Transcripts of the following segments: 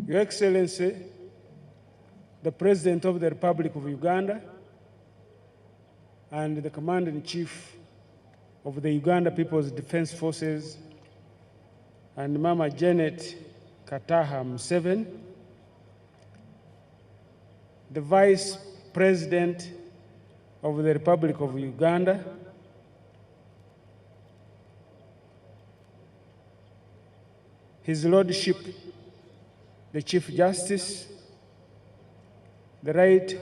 Your Excellency, the President of the Republic of Uganda and the Commander-in-Chief of the Uganda People's Defense Forces, and Mama Janet Kataha Museveni, the Vice President of the Republic of Uganda, His Lordship, the Chief Justice, the Right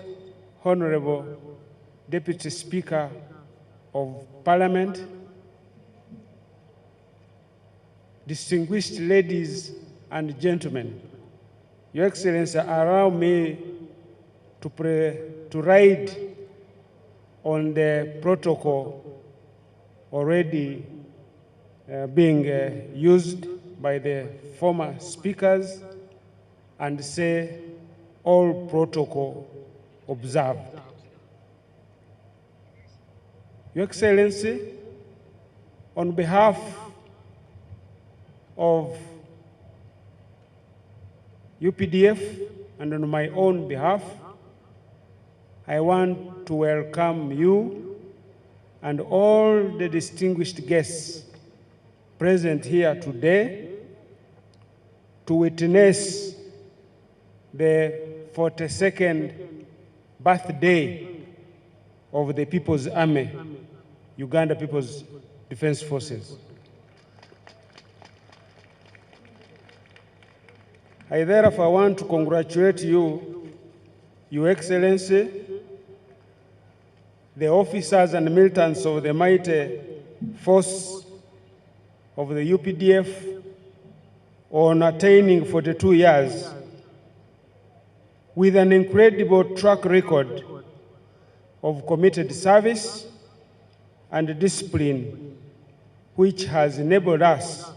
Honorable Deputy Speaker of Parliament, distinguished ladies and gentlemen, Your Excellency, allow me to ride on the protocol already being used by the former speakers and say all protocol observed. Your Excellency, on behalf of UPDF and on my own behalf, I want to welcome you and all the distinguished guests present here today to witness the 42nd birthday of the People's Army, Uganda People's Defense Forces. I therefore want to congratulate you, Your Excellency, the officers and militants of the mighty force of the UPDF on attaining 42 years with an incredible track record of committed service and discipline, which has enabled us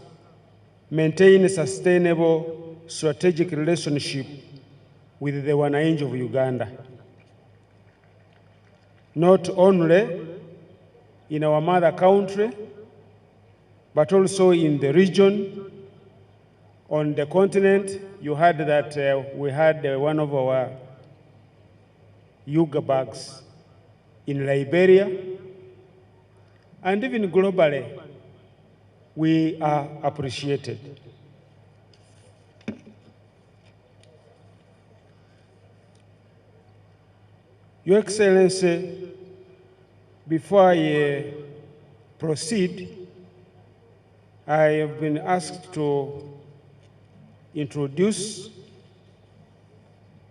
maintain a sustainable strategic relationship with the wananchi of Uganda, not only in our mother country, but also in the region, on the continent. You heard that we had one of our Yuga bags in Liberia, and even globally, we are appreciated. Your Excellency, before I proceed, I have been asked to introduce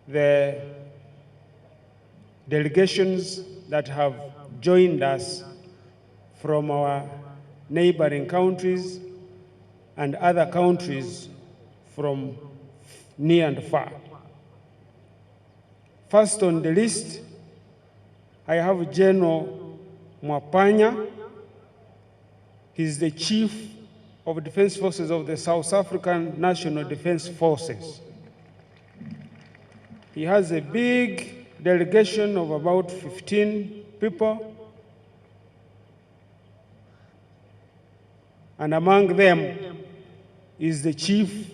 the delegations that have joined us from our neighboring countries and other countries from near and far. First on the list, I have General Mwapanya. He's the Chief of Defense Forces of the South African National Defense Forces. He has a big delegation of about 15 people, and among them is the Chief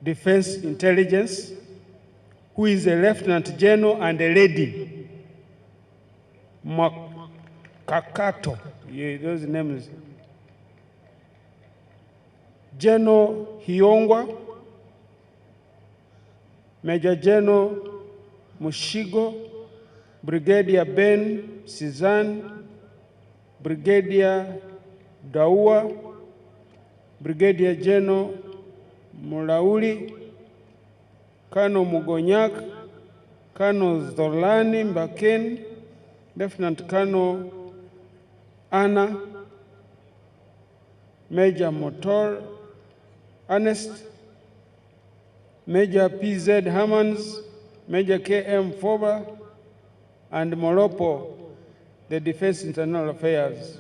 Defense Intelligence, who is a Lieutenant General and a lady, Makakato, those names. General Hiongwa, Major General Mushigo, Brigadier Ben Sizan, Brigadier Daua, Brigadier General Mulauli, Colonel Mugonyak, Colonel Zorlani Mbaken, Lieutenant Colonel Anna, Major Motor Ernest, Major P.Z. Hammonds, Major K.M. Foba, and Molopo, the Defense Internal Affairs.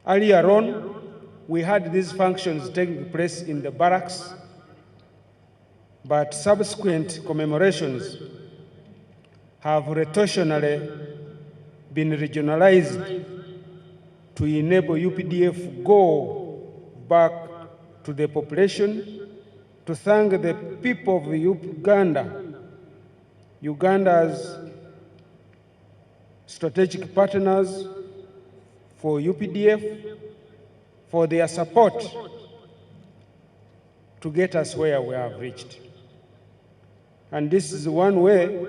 Earlier on, we had these functions taking place in the barracks, but subsequent commemorations have rotationally been regionalized to enable UPDF go back to the population to thank the people of Uganda, Uganda's strategic partners, for UPDF, for their support to get us where we have reached. And this is one way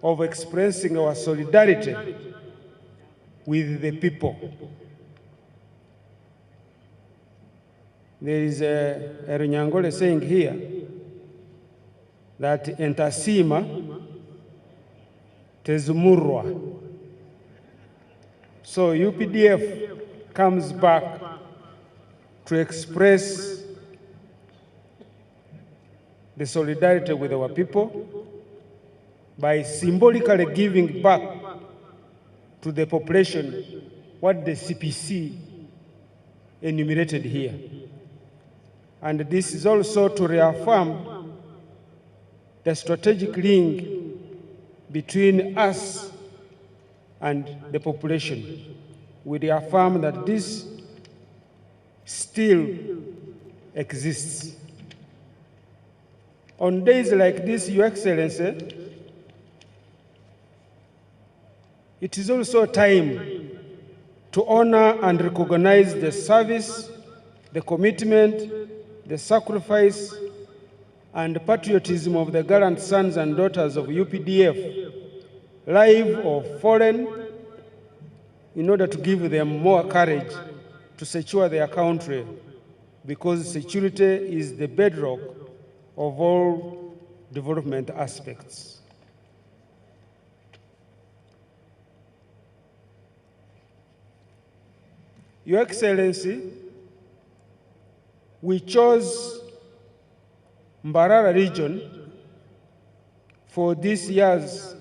of expressing our solidarity with the people. There is a Runyangole saying here that entasima tezumurwa. So UPDF comes back to express the solidarity with our people by symbolically giving back to the population what the CPC enumerated here. And this is also to reaffirm the strategic link between us and the population. We reaffirm that this still exists. On days like this, Your Excellency, it is also time to honor and recognize the service, the commitment, the sacrifice, and patriotism of the gallant sons and daughters of UPDF, live or foreign, in order to give them more courage to secure their country, because security is the bedrock of all development aspects. Your Excellency, we chose Mbarara region for this year's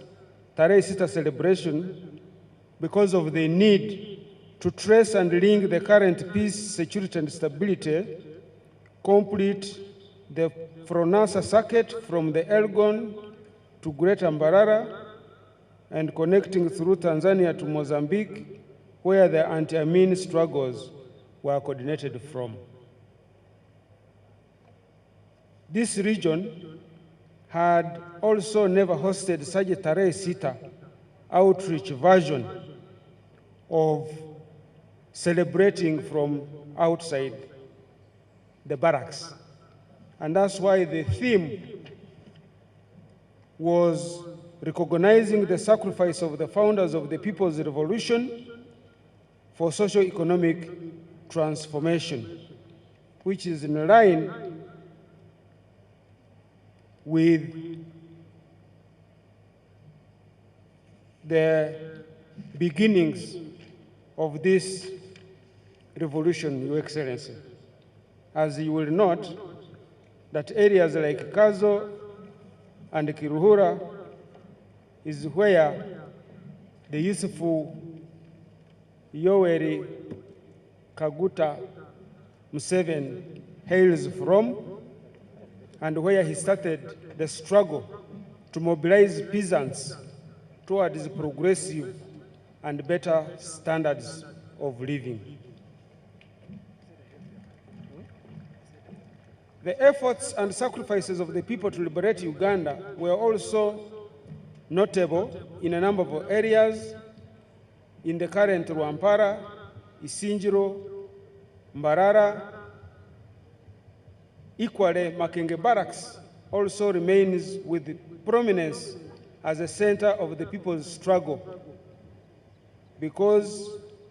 Tarehe Sita celebration because of the need to trace and link the current peace, security, and stability, complete the Fronasa circuit from the Elgon to Greater Mbarara, and connecting through Tanzania to Mozambique, where the anti-Amin struggles were coordinated from. This region had also never hosted such a Tarehe Sita outreach version of celebrating from outside the barracks. And that's why the theme was recognizing the sacrifice of the founders of the People's Revolution for socio-economic transformation, which is in line with the beginnings of this revolution, Your Excellency. As you will note, that areas like Kazo and Kiruhura is where the useful Yoweri Kaguta Museveni hails from, and where he started the struggle to mobilize peasants towards progressive and better standards of living. The efforts and sacrifices of the people to liberate Uganda were also notable in a number of areas in the current Rwampara, Isinjiro, Mbarara. Equally, Makenge Barracks also remains with prominence as a center of the people's struggle, because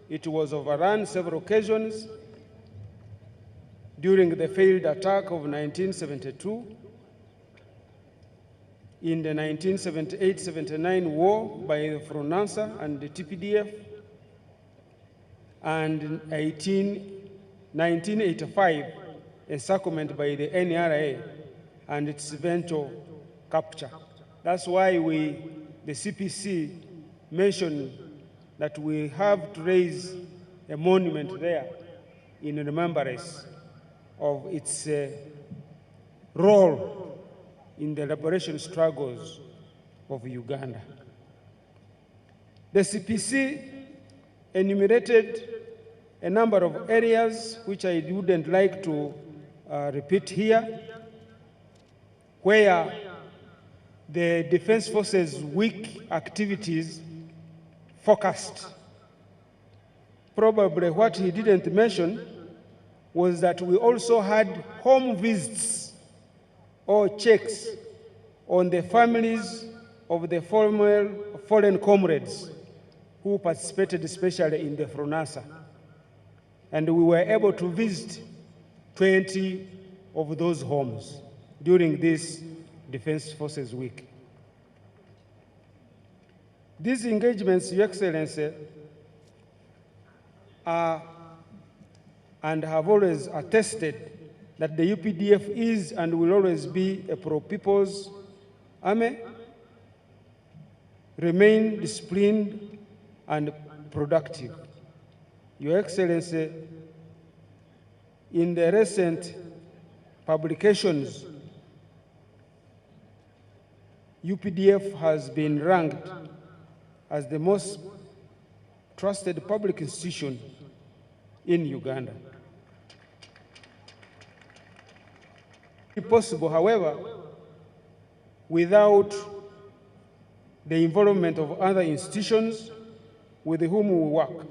it was overrun several occasions during the failed attack of 1972, in the 1978-79 war by the Fronasa and the TPDF, and in 1985, encirclement by the NRA and its eventual capture. That's why the CPC mentioned that we have to raise a monument there in remembrance of its role in the liberation struggles of Uganda. The CPC enumerated a number of areas which I wouldn't like to repeat here, where the Defense Forces Week activities focused. Probably what he didn't mention was that we also had home visits or checks on the families of the foreign comrades who participated especially in the Fronasa. And we were able to visit 20 of those homes during this Defense Forces Week. These engagements, Your Excellency, are and have always attested that the UPDF is and will always be a pro-people's army, remain disciplined and productive. Your Excellency, in the recent publications, UPDF has been ranked as the most trusted public institution in Uganda. It's possible, however, without the involvement of other institutions with whom we work,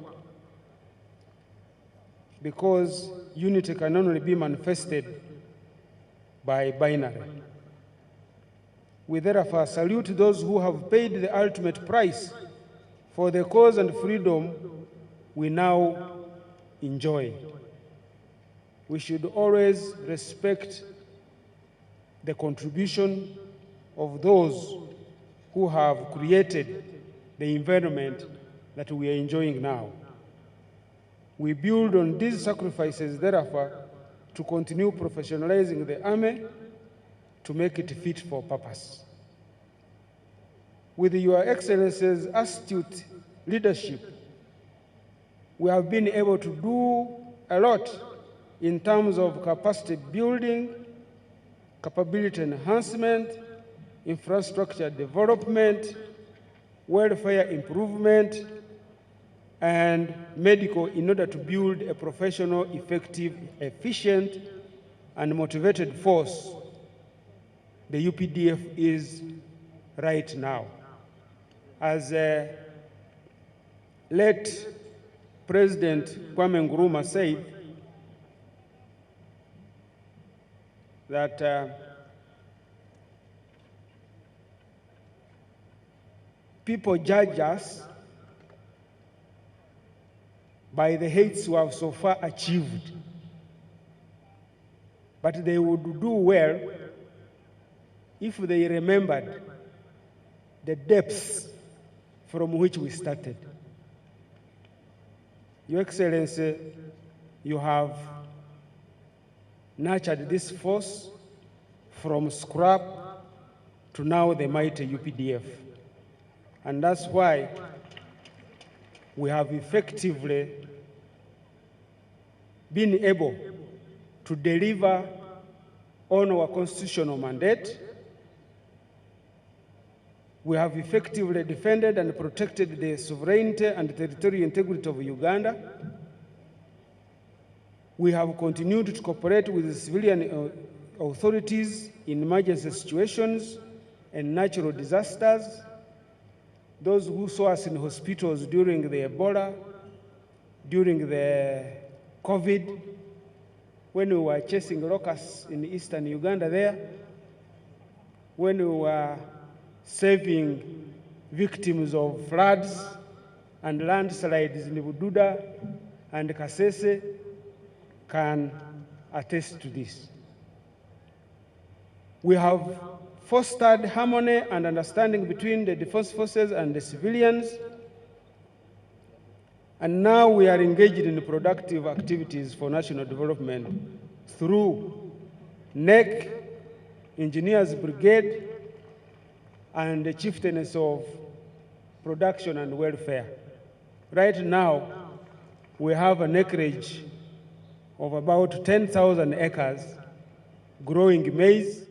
because unity can only be manifested by binary. We therefore salute those who have paid the ultimate price for the cause and freedom we now enjoy. We should always respect the contribution of those who have created the environment that we are enjoying now. We build on these sacrifices, therefore, to continue professionalizing the army to make it fit for purpose. With Your Excellency's astute leadership, we have been able to do a lot in terms of capacity building, capability enhancement, infrastructure development, welfare improvement, and medical, in order to build a professional, effective, efficient, and motivated force the UPDF is right now. As late President Kwame Nkrumah said, that people judge us by the heights we have so far achieved, but they would do well if they remembered the depths from which we started. Your Excellency, you have nurtured this force from scrap to now the mighty UPDF. And that's why we have effectively been able to deliver on our constitutional mandate. We have effectively defended and protected the sovereignty and territorial integrity of Uganda. We have continued to cooperate with the civilian authorities in emergency situations and natural disasters. Those who saw us in hospitals during the Ebola, during the COVID, when we were chasing locusts in eastern Uganda there, when we were saving victims of floods and landslides in Bududa and Kasese, can attest to this. We have fostered harmony and understanding between the defense forces and the civilians, and now we are engaged in productive activities for national development through NEC, Engineers Brigade, and the chieftainess of production and welfare. Right now, we have an acreage of about 10,000 acres growing maize,